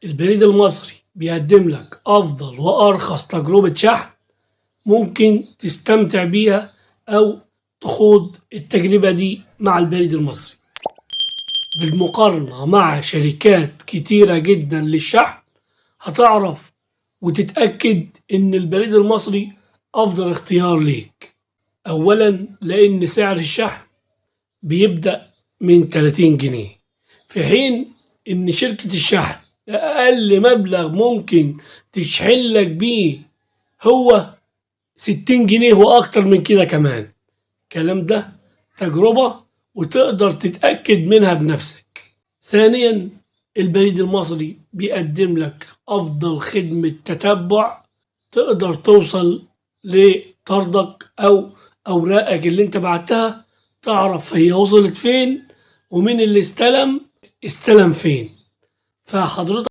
البريد المصري بيقدم لك أفضل وأرخص تجربة شحن ممكن تستمتع بيها أو تخوض التجربة دي مع البريد المصري، بالمقارنة مع شركات كتيرة جدا للشحن. هتعرف وتتأكد إن البريد المصري أفضل اختيار ليك. أولا لأن سعر الشحن بيبدأ من 30 جنيه، في حين إن شركة الشحن أقل مبلغ ممكن تشحن لك بيه هو 60 جنيه وأكتر من كده كمان. الكلام ده تجربة وتقدر تتأكد منها بنفسك. ثانيا البريد المصري بيقدم لك أفضل خدمة تتبع، تقدر توصل لطردك أو أوراقك اللي أنت بعتها، تعرف هي وصلت فين ومين اللي استلم فين. فحضرتك